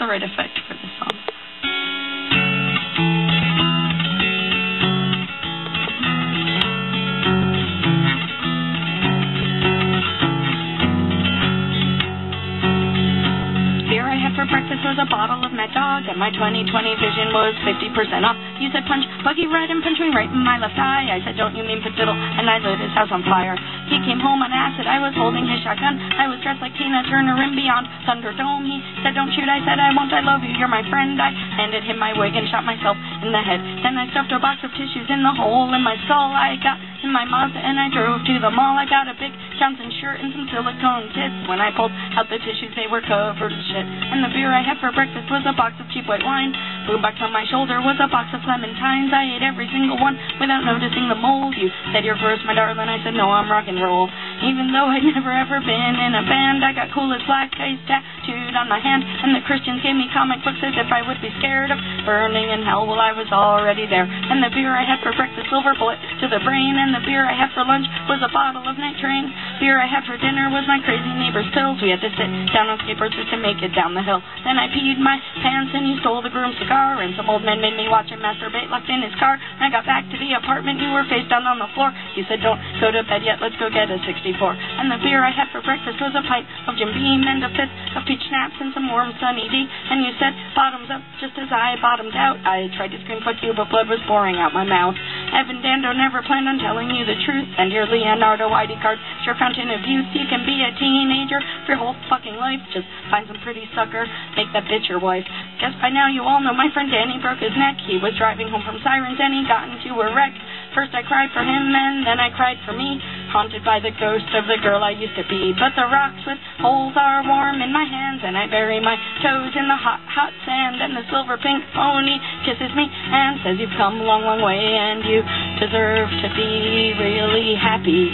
right effect for this song. For breakfast was a bottle of Mad Dog, and my 20/20 vision was 50% off. You said punch Buggy right and punch me right in my left eye. I said, don't you mean fiddle? And I lit his house on fire. He came home on acid. I was holding his shotgun. I was dressed like Tina Turner in Beyond Thunderdome. He said, don't shoot. I said, I won't. I love you. You're my friend. I handed him my wig and shot myself in the head. Then I stuffed a box of tissues in the hole in my skull. I got in my Mazda and I drove to the mall. I got a big Johnson shirt and some silicone tits. When I pulled out the tissues, they were covered in shit. And the beer I had for breakfast was a box of cheap white wine. Boombox on my shoulder was a box of clementines. I ate every single one without noticing the mold. You said you're gross, my darling. I said no, I'm rock and roll. Even though I'd never ever been in a band, I got cool as black ice tattooed on my hand. And the Christians gave me comic books as if I would be scared of burning in hell. Well, I was already there. And the beer I had for breakfast, silver bullet to the brain. And the beer I had for lunch was a bottle of night train. Beer I had for dinner was my crazy neighbor's pills. We had to sit down on skateboards just to make it down the hill. Then I peed my pants and you stole the groom's cigar. And some old man made me watch him masturbate locked in his car. When I got back to the apartment, you were face down on the floor. You said, don't go to bed yet, let's go get a 64. And the beer I had for breakfast was a pint of Jim Beam and a fifth of peach schnapps and some warm Sunny D. And you said, bottoms up, just as I bottomed out. I tried to scream fuck you, but blood was pouring out my mouth. Evan Dando never planned on telling you the truth. And your Leonardo ID card, your fountain of youth. You can be a teenager for your whole fucking life. Just find some pretty sucker, make that bitch your wife. Guess by now you all know my friend Danny broke his neck. He was driving home from Sirens and he got into a wreck. First I cried for him and then I cried for me, haunted by the ghost of the girl I used to be. But the rocks with holes are warm in my hands and I bury my toes in the hot, hot sand. And the silver pink pony kisses me and says you've come a long, long way and you deserve to be really happy.